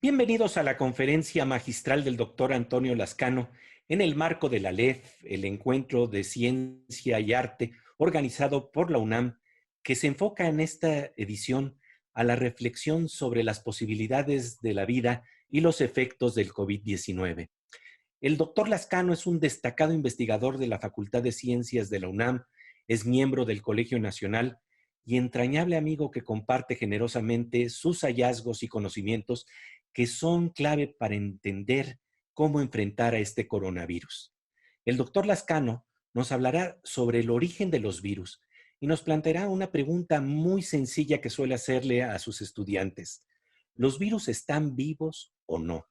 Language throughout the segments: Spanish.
Bienvenidos a la conferencia magistral del doctor Antonio Lascano en el marco de la LEF, el Encuentro de Ciencia y Arte organizado por la UNAM, que se enfoca en esta edición a la reflexión sobre las posibilidades de la vida y los efectos del COVID-19. El doctor Lascano es un destacado investigador de la Facultad de Ciencias de la UNAM, es miembro del Colegio Nacional y entrañable amigo que comparte generosamente sus hallazgos y conocimientos que son clave para entender cómo enfrentar a este coronavirus. El doctor Lascano nos hablará sobre el origen de los virus y nos planteará una pregunta muy sencilla que suele hacerle a sus estudiantes. ¿Los virus están vivos o no?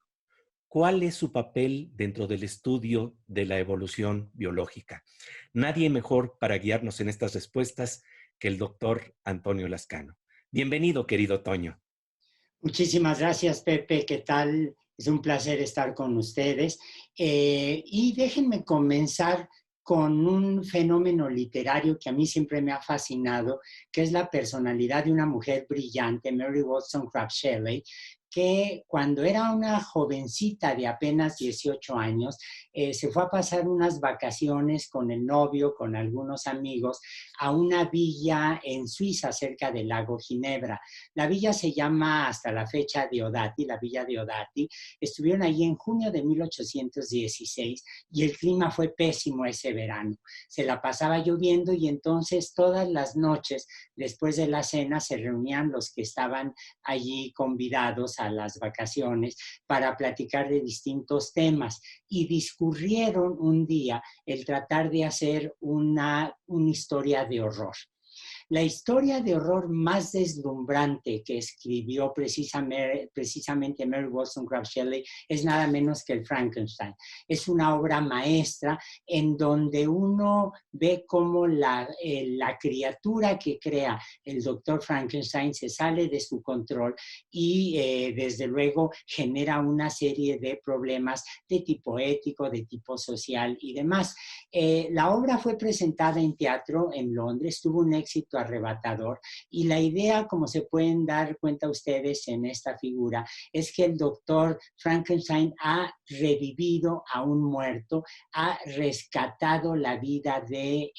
¿Cuál es su papel dentro del estudio de la evolución biológica? Nadie mejor para guiarnos en estas respuestas que el doctor Antonio Lascano. Bienvenido, querido Toño. Muchísimas gracias, Pepe. ¿Qué tal? Es un placer estar con ustedes. Y déjenme comenzar con un fenómeno literario que a mí siempre me ha fascinado, que es la personalidad de una mujer brillante, Mary Wollstonecraft Shelley, que cuando era una jovencita de apenas 18 años, se fue a pasar unas vacaciones con el novio, con algunos amigos, a una villa en Suiza, cerca del lago Ginebra. La villa se llama hasta la fecha Diodati, la villa Diodati. Estuvieron allí en junio de 1816 y el clima fue pésimo ese verano. Se la pasaba lloviendo y entonces todas las noches, después de la cena, se reunían los que estaban allí convidados a las vacaciones para platicar de distintos temas y discurrieron un día el tratar de hacer una historia de horror. La historia de horror más deslumbrante que escribió precisamente Mary Wollstonecraft Shelley es nada menos que el Frankenstein. Es una obra maestra en donde uno ve cómo la criatura que crea el doctor Frankenstein se sale de su control y desde luego genera una serie de problemas de tipo ético, de tipo social y demás. La obra fue presentada en teatro en Londres, tuvo un éxito arrebatador y la idea, como se pueden dar cuenta ustedes en esta figura, es que el doctor Frankenstein ha revivido a un muerto, ha rescatado la vida de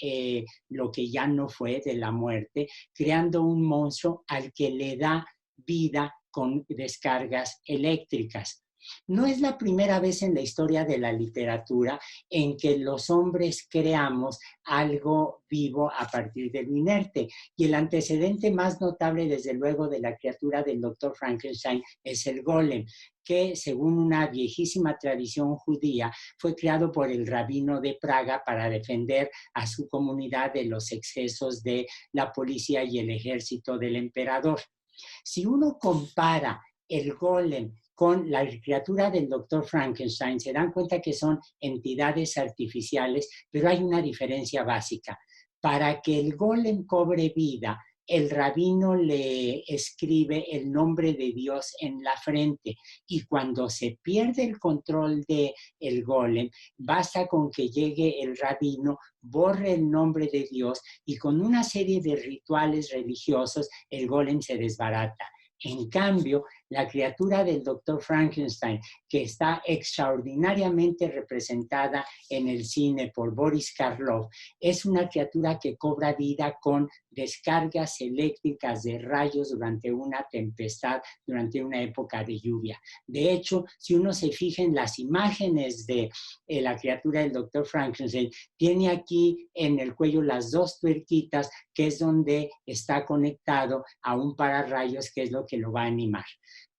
lo que ya no fue, de la muerte, creando un monstruo al que le da vida con descargas eléctricas. No es la primera vez en la historia de la literatura en que los hombres creamos algo vivo a partir de lo inerte. Y el antecedente más notable, desde luego, de la criatura del doctor Frankenstein es el golem, que según una viejísima tradición judía fue creado por el rabino de Praga para defender a su comunidad de los excesos de la policía y el ejército del emperador. Si uno compara el golem con la criatura del doctor Frankenstein, se dan cuenta que son entidades artificiales, pero hay una diferencia básica. Para que el golem cobre vida, el rabino le escribe el nombre de Dios en la frente y cuando se pierde el control del golem, basta con que llegue el rabino, borre el nombre de Dios y con una serie de rituales religiosos el golem se desbarata. En cambio, la criatura del doctor Frankenstein, que está extraordinariamente representada en el cine por Boris Karloff, es una criatura que cobra vida con descargas eléctricas de rayos durante una tempestad, durante una época de lluvia. De hecho, si uno se fija en las imágenes de la criatura del doctor Frankenstein, tiene aquí en el cuello las dos tuerquitas, que es donde está conectado a un pararrayos, que es lo que lo va a animar.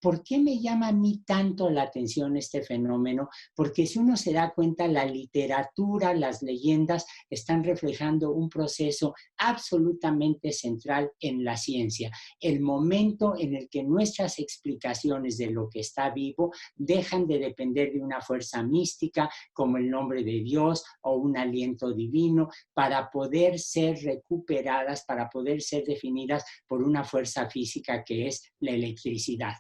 ¿Por qué me llama a mí tanto la atención este fenómeno? Porque si uno se da cuenta, la literatura, las leyendas están reflejando un proceso absolutamente central en la ciencia. El momento en el que nuestras explicaciones de lo que está vivo dejan de depender de una fuerza mística como el nombre de Dios o un aliento divino para poder ser recuperadas, para poder ser definidas por una fuerza física que es la electricidad.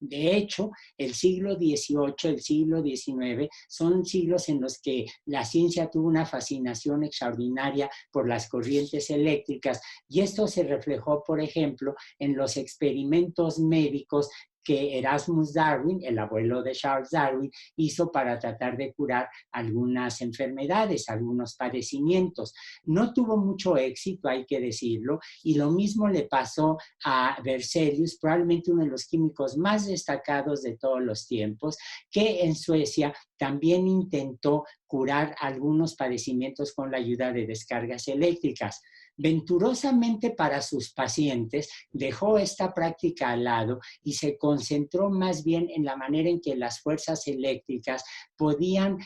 De hecho, el siglo XVIII, el siglo XIX son siglos en los que la ciencia tuvo una fascinación extraordinaria por las corrientes eléctricas y esto se reflejó, por ejemplo, en los experimentos médicos que Erasmus Darwin, el abuelo de Charles Darwin, hizo para tratar de curar algunas enfermedades, algunos padecimientos. No tuvo mucho éxito, hay que decirlo, y lo mismo le pasó a Berzelius, probablemente uno de los químicos más destacados de todos los tiempos, que en Suecia también intentó curar algunos padecimientos con la ayuda de descargas eléctricas. Venturosamente para sus pacientes, dejó esta práctica al lado y se concentró más bien en la manera en que las fuerzas eléctricas podían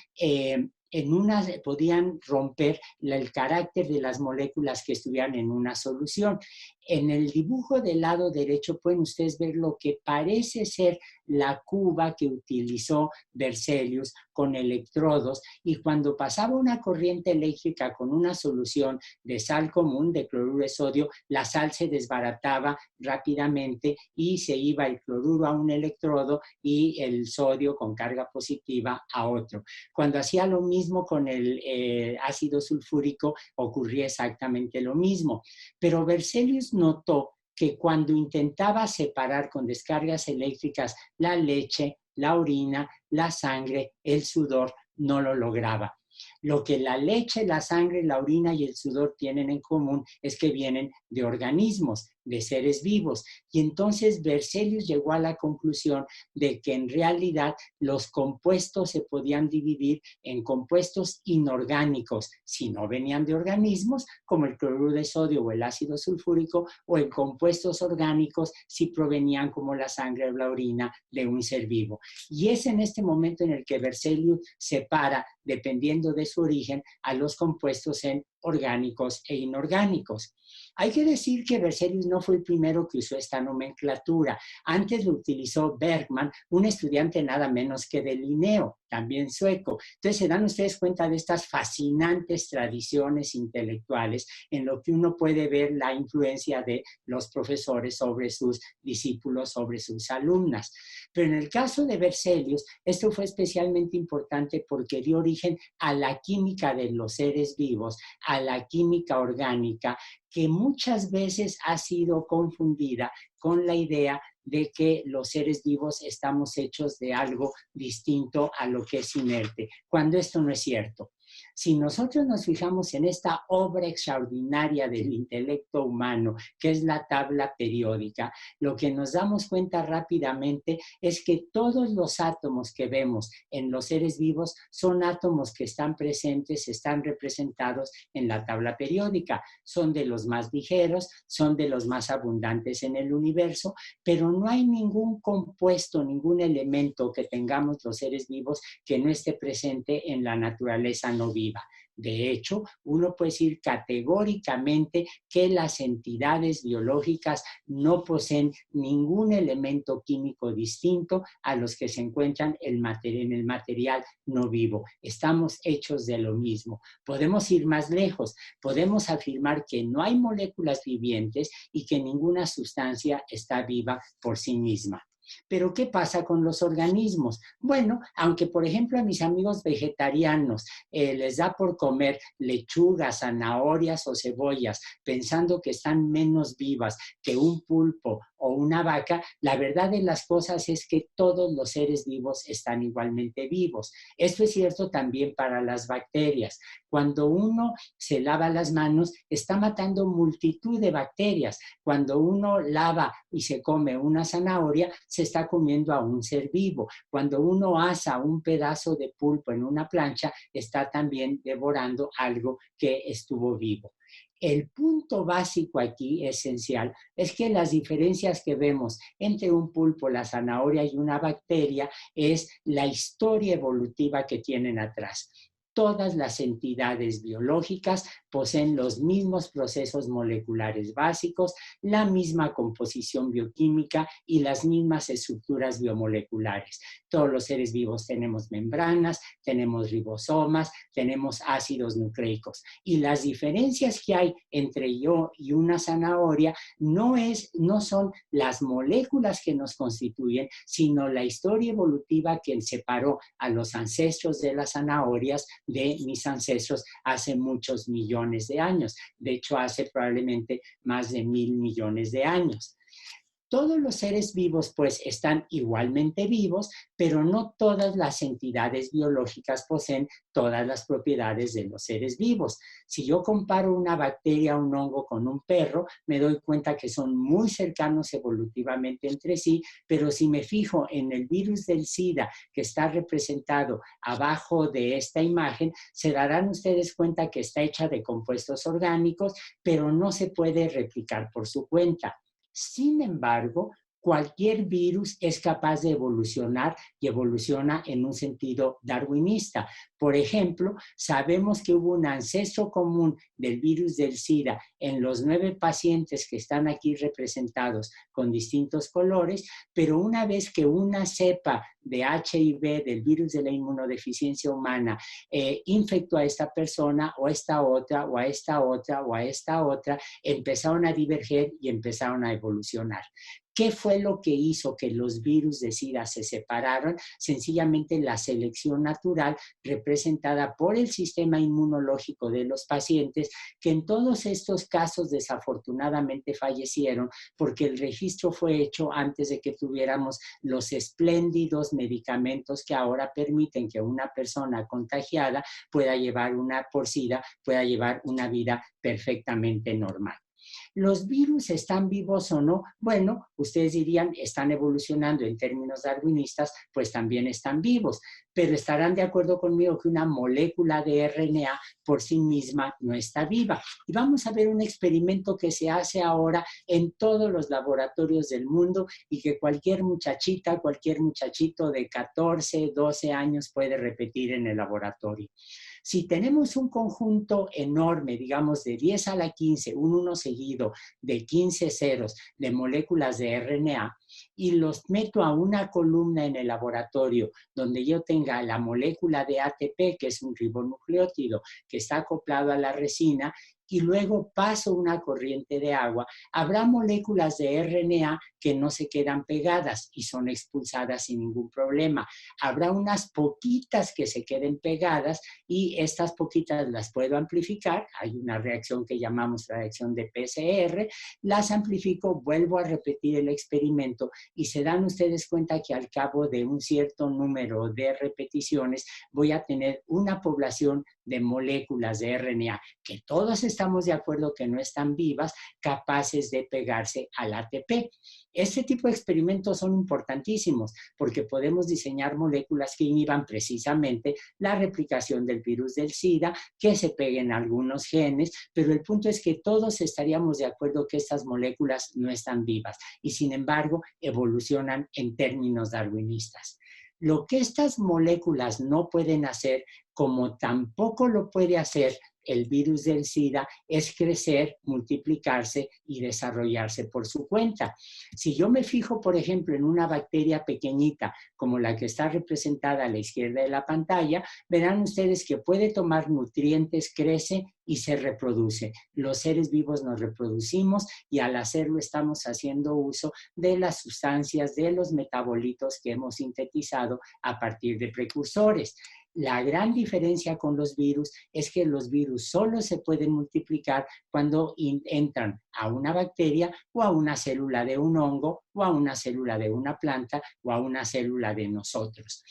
podían romper el carácter de las moléculas que estuvieran en una solución. En el dibujo del lado derecho pueden ustedes ver lo que parece ser la cuba que utilizó Berzelius con electrodos, y cuando pasaba una corriente eléctrica con una solución de sal común, de cloruro de sodio, la sal se desbarataba rápidamente y se iba el cloruro a un electrodo y el sodio con carga positiva a otro. Cuando hacía lo mismo con el ácido sulfúrico, ocurría exactamente lo mismo. Pero Berzelius notó que cuando intentaba separar con descargas eléctricas la leche, la orina, la sangre, el sudor, no lo lograba. Lo que la leche, la sangre, la orina y el sudor tienen en común es que vienen de organismos, de seres vivos. Y entonces Berzelius llegó a la conclusión de que en realidad los compuestos se podían dividir en compuestos inorgánicos, si no venían de organismos, como el cloruro de sodio o el ácido sulfúrico, o en compuestos orgánicos, si provenían, como la sangre o la orina, de un ser vivo. Y es en este momento en el que Berzelius separa, dependiendo de su origen, a los compuestos en orgánicos e inorgánicos. Hay que decir que Berzelius no fue el primero que usó esta nomenclatura. Antes lo utilizó Bergman, un estudiante nada menos que de Linneo, también sueco. Entonces se dan ustedes cuenta de estas fascinantes tradiciones intelectuales en lo que uno puede ver la influencia de los profesores sobre sus discípulos, sobre sus alumnas. Pero en el caso de Berzelius, esto fue especialmente importante porque dio origen a la química de los seres vivos, a la química orgánica, que muchas veces ha sido confundida con la idea de que los seres vivos estamos hechos de algo distinto a lo que es inerte, cuando esto no es cierto. Si nosotros nos fijamos en esta obra extraordinaria del intelecto humano, que es la tabla periódica, lo que nos damos cuenta rápidamente es que todos los átomos que vemos en los seres vivos son átomos que están presentes, están representados en la tabla periódica. Son de los más ligeros, son de los más abundantes en el universo, pero no hay ningún compuesto, ningún elemento que tengamos los seres vivos que no esté presente en la naturaleza no viva. De hecho, uno puede decir categóricamente que las entidades biológicas no poseen ningún elemento químico distinto a los que se encuentran en el material no vivo. Estamos hechos de lo mismo. Podemos ir más lejos. Podemos afirmar que no hay moléculas vivientes y que ninguna sustancia está viva por sí misma. Pero ¿qué pasa con los organismos? Bueno, aunque por ejemplo a mis amigos vegetarianos les da por comer lechugas, zanahorias o cebollas, pensando que están menos vivas que un pulpo o una vaca, la verdad de las cosas es que todos los seres vivos están igualmente vivos. Esto es cierto también para las bacterias. Cuando uno se lava las manos, está matando multitud de bacterias. Cuando uno lava y se come una zanahoria, se está comiendo a un ser vivo. Cuando uno asa un pedazo de pulpo en una plancha, está también devorando algo que estuvo vivo. El punto básico aquí, esencial, es que las diferencias que vemos entre un pulpo, la zanahoria y una bacteria es la historia evolutiva que tienen atrás. Todas las entidades biológicas poseen los mismos procesos moleculares básicos, la misma composición bioquímica y las mismas estructuras biomoleculares. Todos los seres vivos tenemos membranas, tenemos ribosomas, tenemos ácidos nucleicos. Y las diferencias que hay entre yo y una zanahoria no son las moléculas que nos constituyen, sino la historia evolutiva que separó a los ancestros de las zanahorias de mis ancestros hace muchos millones de años. De hecho, hace probablemente más de 1.000 millones de años. Todos los seres vivos pues están igualmente vivos, pero no todas las entidades biológicas poseen todas las propiedades de los seres vivos. Si yo comparo una bacteria, un hongo con un perro, me doy cuenta que son muy cercanos evolutivamente entre sí, pero si me fijo en el virus del SIDA que está representado abajo de esta imagen, se darán ustedes cuenta que está hecha de compuestos orgánicos, pero no se puede replicar por su cuenta. Sin embargo, cualquier virus es capaz de evolucionar y evoluciona en un sentido darwinista. Por ejemplo, sabemos que hubo un ancestro común del virus del SIDA en los 9 pacientes que están aquí representados con distintos colores, pero una vez que una cepa de HIV del virus de la inmunodeficiencia humana infectó a esta persona o a esta otra o a esta otra o a esta otra, empezaron a diverger y empezaron a evolucionar. ¿Qué fue lo que hizo que los virus de SIDA se separaron? Sencillamente la selección natural representada por el sistema inmunológico de los pacientes, que en todos estos casos desafortunadamente fallecieron porque el registro fue hecho antes de que tuviéramos los espléndidos medicamentos que ahora permiten que una persona contagiada pueda llevar por SIDA, pueda llevar una vida perfectamente normal. ¿Los virus están vivos o no? Bueno, ustedes dirían, están evolucionando en términos darwinistas, pues también están vivos, pero estarán de acuerdo conmigo que una molécula de RNA por sí misma no está viva. Y vamos a ver un experimento que se hace ahora en todos los laboratorios del mundo y que cualquier muchachita, cualquier muchachito de 14, 12 años puede repetir en el laboratorio. Si tenemos un conjunto enorme, digamos de 10 a la 15, un 1 seguido de 15 ceros de moléculas de RNA, y los meto a una columna en el laboratorio donde yo tenga la molécula de ATP, que es un ribonucleótido que está acoplado a la resina, y luego paso una corriente de agua, habrá moléculas de RNA que no se quedan pegadas y son expulsadas sin ningún problema. Habrá unas poquitas que se queden pegadas y estas poquitas las puedo amplificar. Hay una reacción que llamamos reacción de PCR, las amplifico, vuelvo a repetir el experimento y se dan ustedes cuenta que al cabo de un cierto número de repeticiones voy a tener una población de moléculas de RNA que todos estamos de acuerdo que no están vivas, capaces de pegarse al ATP. Este tipo de experimentos son importantísimos porque podemos diseñar moléculas que inhiban precisamente la replicación del virus del SIDA, que se peguen algunos genes, pero el punto es que todos estaríamos de acuerdo que estas moléculas no están vivas y sin embargo evolucionan en términos darwinistas. Lo que estas moléculas no pueden hacer, como tampoco lo puede hacer el virus del SIDA, es crecer, multiplicarse y desarrollarse por su cuenta. Si yo me fijo, por ejemplo, en una bacteria pequeñita como la que está representada a la izquierda de la pantalla, verán ustedes que puede tomar nutrientes, crece y se reproduce. Los seres vivos nos reproducimos y al hacerlo estamos haciendo uso de las sustancias, de los metabolitos que hemos sintetizado a partir de precursores. La gran diferencia con los virus es que los virus solo se pueden multiplicar cuando entran a una bacteria o a una célula de un hongo o a una célula de una planta o a una célula de nosotros.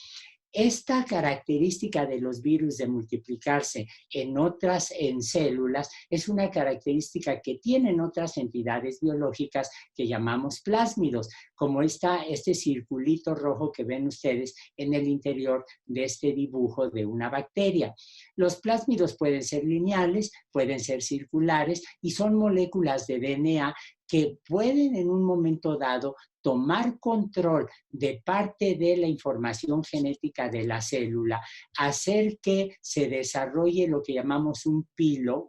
Esta característica de los virus de multiplicarse en células es una característica que tienen otras entidades biológicas que llamamos plásmidos, como este circulito rojo que ven ustedes en el interior de este dibujo de una bacteria. Los plásmidos pueden ser lineales, pueden ser circulares y son moléculas de DNA que pueden en un momento dado tomar control de parte de la información genética de la célula, hacer que se desarrolle lo que llamamos un pelo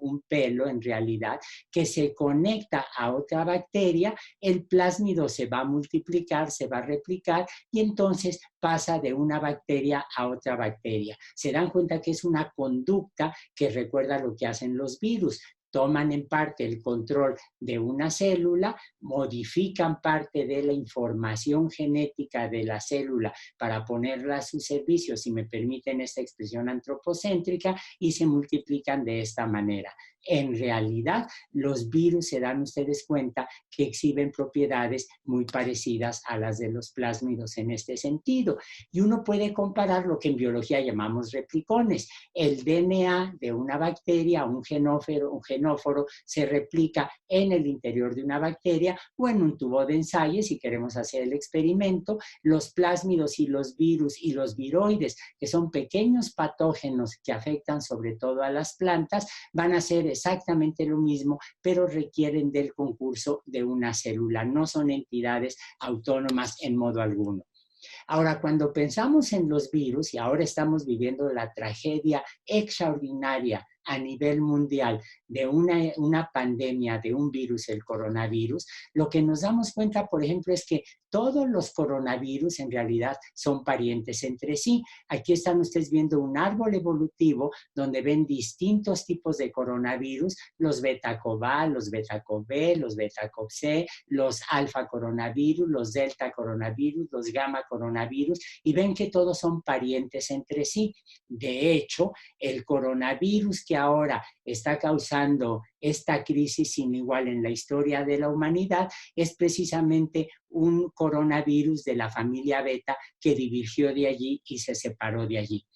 en realidad, que se conecta a otra bacteria, el plásmido se va a multiplicar, se va a replicar y entonces pasa de una bacteria a otra bacteria. Se dan cuenta que es una conducta que recuerda lo que hacen los virus. Toman en parte el control de una célula, modifican parte de la información genética de la célula para ponerla a su servicio, si me permiten esta expresión antropocéntrica, y se multiplican de esta manera. en realidad los virus, se dan ustedes cuenta que exhiben propiedades muy parecidas a las de los plásmidos en este sentido. Y uno puede comparar lo que en biología llamamos replicones. El DNA de una bacteria, un genóforo, se replica en el interior de una bacteria o en un tubo de ensayo, si queremos hacer el experimento. Los plásmidos y los virus y los viroides, que son pequeños patógenos que afectan sobre todo a las plantas, van a ser exactamente lo mismo, pero requieren del concurso de una célula. No son entidades autónomas en modo alguno. Ahora, cuando pensamos en los virus, y ahora estamos viviendo la tragedia extraordinaria a nivel mundial de una pandemia de un virus, el coronavirus, lo que nos damos cuenta, por ejemplo, es que todos los coronavirus en realidad son parientes entre sí. Aquí están ustedes viendo un árbol evolutivo donde ven distintos tipos de coronavirus, los beta-cov-A, los beta-cov-B, los beta-cov-C, los alfa coronavirus, los delta coronavirus, los gamma coronavirus, y ven que todos son parientes entre sí. De hecho, el coronavirus que ahora está causando esta crisis sin igual en la historia de la humanidad es precisamente un coronavirus de la familia beta que divergió de allí y se separó de allí.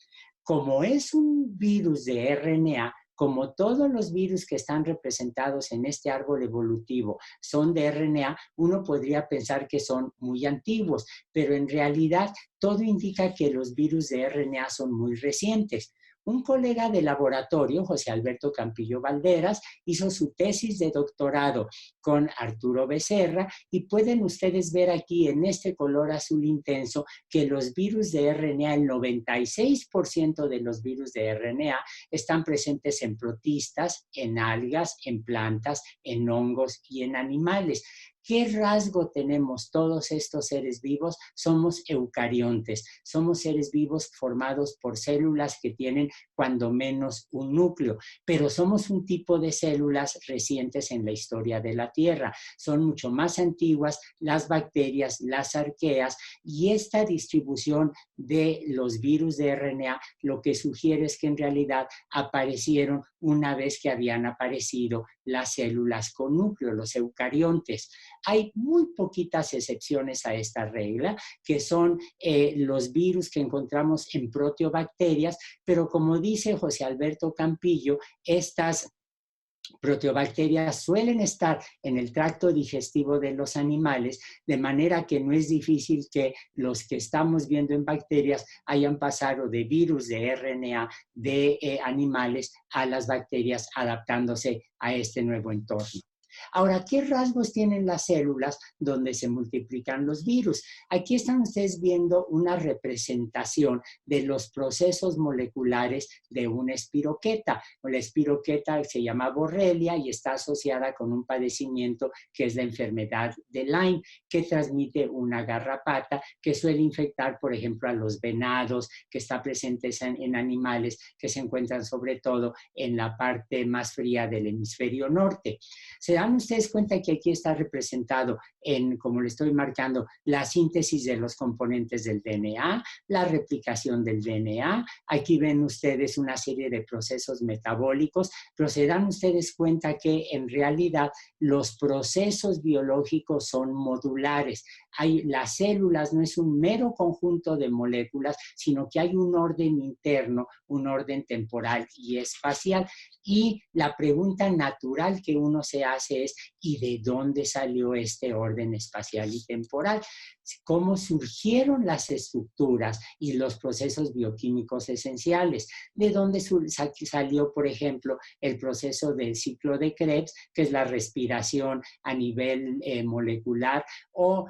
Como es un virus de RNA, como todos los virus que están representados en este árbol evolutivo son de RNA, uno podría pensar que son muy antiguos, pero en realidad todo indica que los virus de RNA son muy recientes. Un colega de laboratorio, José Alberto Campillo Valderas, hizo su tesis de doctorado con Arturo Becerra y pueden ustedes ver aquí en este color azul intenso que los virus de RNA, el 96% de los virus de RNA están presentes en protistas, en algas, en plantas, en hongos y en animales. ¿Qué rasgo tenemos todos estos seres vivos? Somos eucariontes, somos seres vivos formados por células que tienen cuando menos un núcleo, pero somos un tipo de células recientes en la historia de la Tierra. Son mucho más antiguas las bacterias, las arqueas, y esta distribución de los virus de RNA lo que sugiere es que en realidad aparecieron una vez que habían aparecido las células con núcleo, los eucariontes. Hay muy poquitas excepciones a esta regla, que son los virus que encontramos en proteobacterias, pero como dice José Alberto Campillo, estas proteobacterias suelen estar en el tracto digestivo de los animales, de manera que no es difícil que los que estamos viendo en bacterias hayan pasado de virus de RNA de animales a las bacterias adaptándose a este nuevo entorno. Ahora, ¿qué rasgos tienen las células donde se multiplican los virus? Aquí están ustedes viendo una representación de los procesos moleculares de una espiroqueta. La espiroqueta se llama Borrelia y está asociada con un padecimiento que es la enfermedad de Lyme, que transmite una garrapata que suele infectar, por ejemplo, a los venados, que está presente en animales que se encuentran sobre todo en la parte más fría del hemisferio norte. Se dan ustedes cuenta que aquí está representado en, como le estoy marcando, la síntesis de los componentes del DNA, la replicación del DNA. Aquí ven ustedes una serie de procesos metabólicos, pero se dan ustedes cuenta que en realidad los procesos biológicos son modulares. Las células no es un mero conjunto de moléculas, sino que hay un orden interno, un orden temporal y espacial. Y la pregunta natural que uno se hace es, ¿y de dónde salió este orden espacial y temporal? ¿Cómo surgieron las estructuras y los procesos bioquímicos esenciales? ¿De dónde salió, por ejemplo, el proceso del ciclo de Krebs, que es la respiración a nivel molecular, o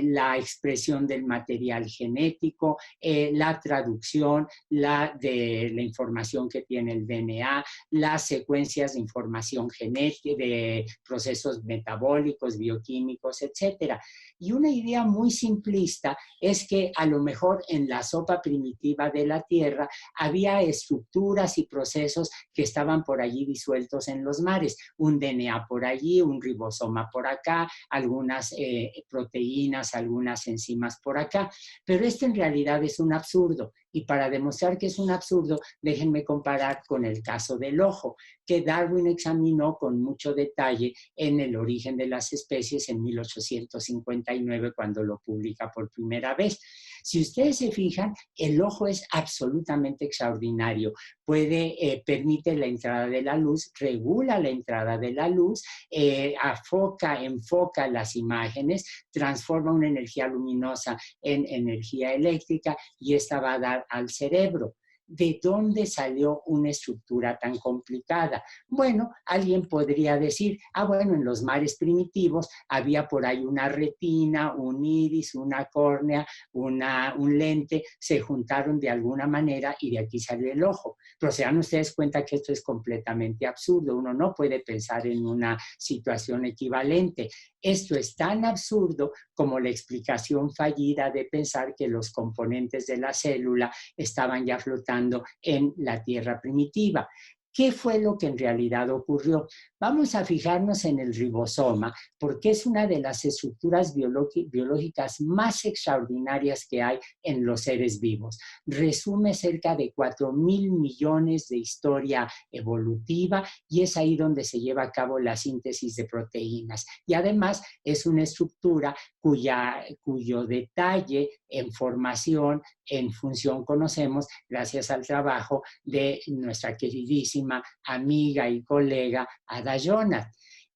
la expresión del material genético, la traducción de la información que tiene el DNA, las secuencias de información genética, de procesos metabólicos, bioquímicos, etcétera? Y una idea muy simplista es que a lo mejor en la sopa primitiva de la Tierra había estructuras y procesos que estaban por allí disueltos en los mares, un DNA por allí, un ribosoma por acá, algunas proteínas proteínas, algunas enzimas por acá. Pero esto en realidad es un absurdo. Y para demostrar que es un absurdo, déjenme comparar con el caso del ojo, que Darwin examinó con mucho detalle en El origen de las especies en 1859, cuando lo publica por primera vez. Si ustedes se fijan, el ojo es absolutamente extraordinario. Permite la entrada de la luz, regula la entrada de la luz, enfoca las imágenes, transforma una energía luminosa en energía eléctrica y esta va a dar al cerebro. ¿De dónde salió una estructura tan complicada? Bueno, alguien podría decir, bueno, en los mares primitivos había por ahí una retina, un iris, una córnea, un lente, se juntaron de alguna manera y de aquí salió el ojo. Pero se dan ustedes cuenta que esto es completamente absurdo. Uno no puede pensar en una situación equivalente. Esto es tan absurdo como la explicación fallida de pensar que los componentes de la célula estaban ya flotando en la Tierra primitiva. ¿Qué fue lo que en realidad ocurrió? Vamos a fijarnos en el ribosoma, porque es una de las estructuras biológicas más extraordinarias que hay en los seres vivos. Resume cerca de 4.000 millones de historia evolutiva y es ahí donde se lleva a cabo la síntesis de proteínas. Y además es una estructura cuyo detalle en formación, en función conocemos gracias al trabajo de nuestra queridísima amiga y colega Ada Jonath.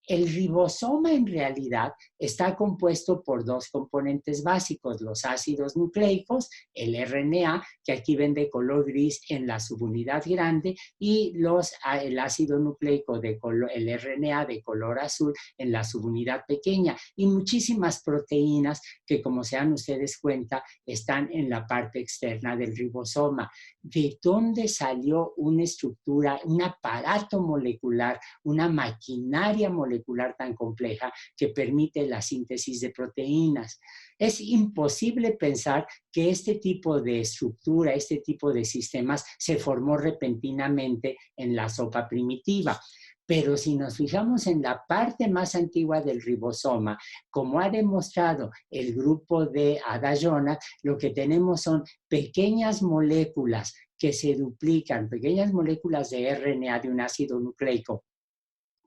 El ribosoma en realidad está compuesto por dos componentes básicos, los ácidos nucleicos, el RNA, que aquí ven de color gris en la subunidad grande, y el ácido nucleico, el RNA de color azul en la subunidad pequeña, y muchísimas proteínas que, como se dan ustedes cuenta, están en la parte externa del ribosoma. ¿De dónde salió una estructura, un aparato molecular, una maquinaria molecular tan compleja que permite la síntesis de proteínas? Es imposible pensar que este tipo de estructura, este tipo de sistemas se formó repentinamente en la sopa primitiva. Pero si nos fijamos en la parte más antigua del ribosoma, como ha demostrado el grupo de Ada Jonath, lo que tenemos son pequeñas moléculas que se duplican, pequeñas moléculas de RNA de un ácido nucleico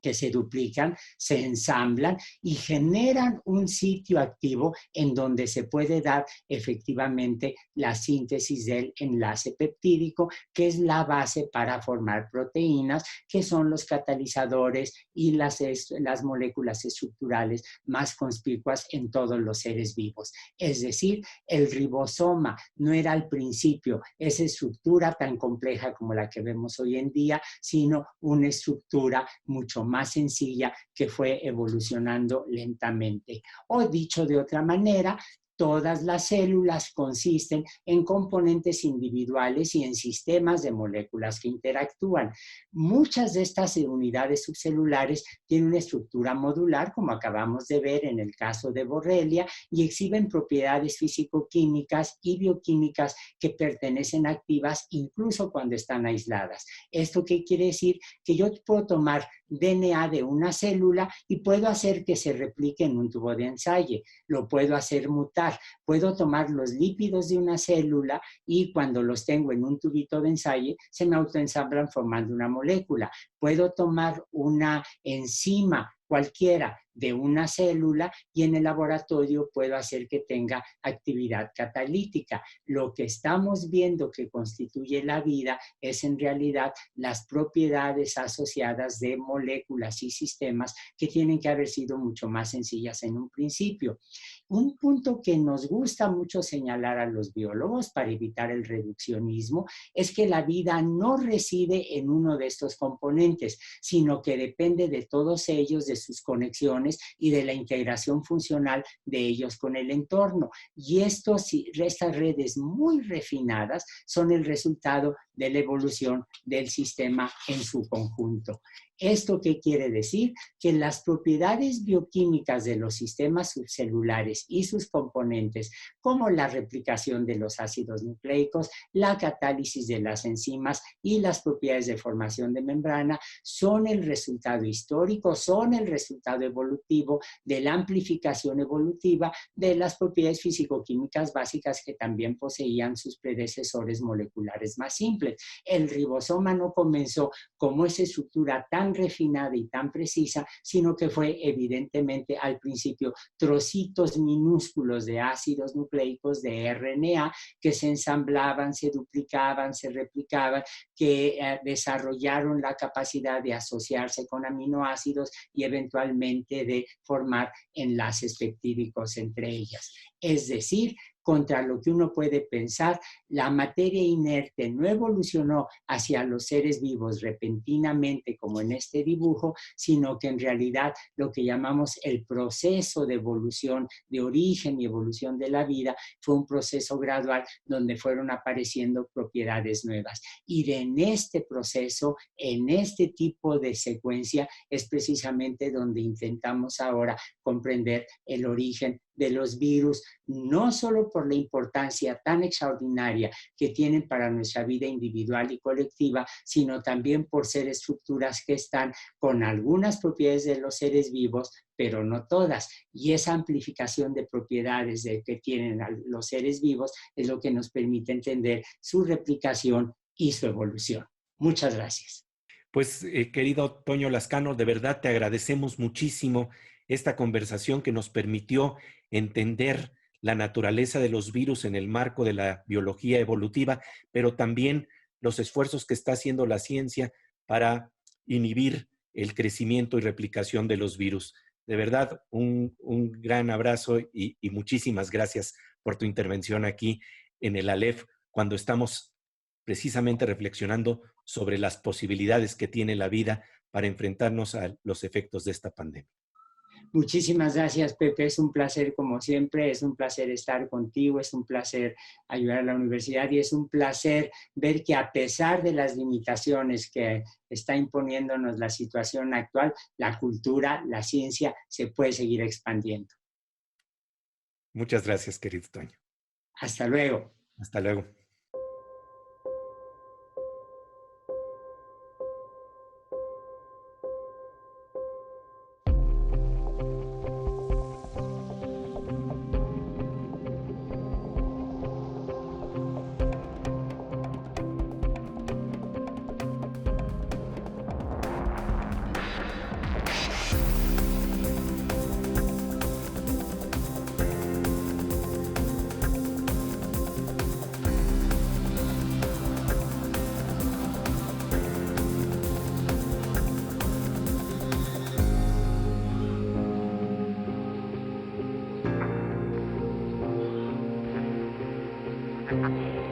que se duplican, se ensamblan y generan un sitio activo en donde se puede dar efectivamente la síntesis del enlace peptídico, que es la base para formar proteínas, que son los catalizadores y las moléculas estructurales más conspicuas en todos los seres vivos. Es decir, el ribosoma no era al principio esa estructura tan compleja como la que vemos hoy en día, sino una estructura mucho más sencilla que fue evolucionando lentamente. O dicho de otra manera, todas las células consisten en componentes individuales y en sistemas de moléculas que interactúan. Muchas de estas unidades subcelulares tienen una estructura modular, como acabamos de ver en el caso de Borrelia, y exhiben propiedades físico-químicas y bioquímicas que pertenecen activas incluso cuando están aisladas. ¿Esto qué quiere decir? Que yo puedo tomar DNA de una célula y puedo hacer que se replique en un tubo de ensayo. Lo puedo hacer mutar. Puedo tomar los lípidos de una célula y cuando los tengo en un tubito de ensayo se me autoensamblan formando una molécula. Puedo tomar una enzima cualquiera de una célula y en el laboratorio puedo hacer que tenga actividad catalítica. Lo que estamos viendo que constituye la vida es en realidad las propiedades asociadas de moléculas y sistemas que tienen que haber sido mucho más sencillas en un principio. Un punto que nos gusta mucho señalar a los biólogos para evitar el reduccionismo es que la vida no reside en uno de estos componentes, sino que depende de todos ellos, de sus conexiones y de la integración funcional de ellos con el entorno. Y estas redes muy refinadas son el resultado de la evolución del sistema en su conjunto. ¿Esto qué quiere decir? Que las propiedades bioquímicas de los sistemas subcelulares y sus componentes, como la replicación de los ácidos nucleicos, la catálisis de las enzimas y las propiedades de formación de membrana, son el resultado histórico, son el resultado evolutivo de la amplificación evolutiva de las propiedades físico-químicas básicas que también poseían sus predecesores moleculares más simples. El ribosoma no comenzó como esa estructura tan refinada y tan precisa, sino que fue evidentemente al principio trocitos minúsculos de ácidos nucleicos de RNA que se ensamblaban, se duplicaban, se replicaban, que desarrollaron la capacidad de asociarse con aminoácidos y eventualmente de formar enlaces peptídicos entre ellas. Es decir, contra lo que uno puede pensar, la materia inerte no evolucionó hacia los seres vivos repentinamente como en este dibujo, sino que en realidad lo que llamamos el proceso de evolución, de origen y evolución de la vida, fue un proceso gradual donde fueron apareciendo propiedades nuevas. Y en este proceso, en este tipo de secuencia, es precisamente donde intentamos ahora comprender el origen de los virus, no solo por la importancia tan extraordinaria que tienen para nuestra vida individual y colectiva, sino también por ser estructuras que están con algunas propiedades de los seres vivos, pero no todas. Y esa amplificación de propiedades que tienen los seres vivos es lo que nos permite entender su replicación y su evolución. Muchas gracias. Pues, querido Toño Lascano, de verdad te agradecemos muchísimo esta conversación que nos permitió entender la naturaleza de los virus en el marco de la biología evolutiva, pero también los esfuerzos que está haciendo la ciencia para inhibir el crecimiento y replicación de los virus. De verdad, un gran abrazo y muchísimas gracias por tu intervención aquí en el Aleph, cuando estamos precisamente reflexionando sobre las posibilidades que tiene la vida para enfrentarnos a los efectos de esta pandemia. Muchísimas gracias, Pepe. Es un placer, como siempre, es un placer estar contigo, es un placer ayudar a la universidad y es un placer ver que a pesar de las limitaciones que está imponiéndonos la situación actual, la cultura, la ciencia se puede seguir expandiendo. Muchas gracias, querido Toño. Hasta luego. Hasta luego. Thank you.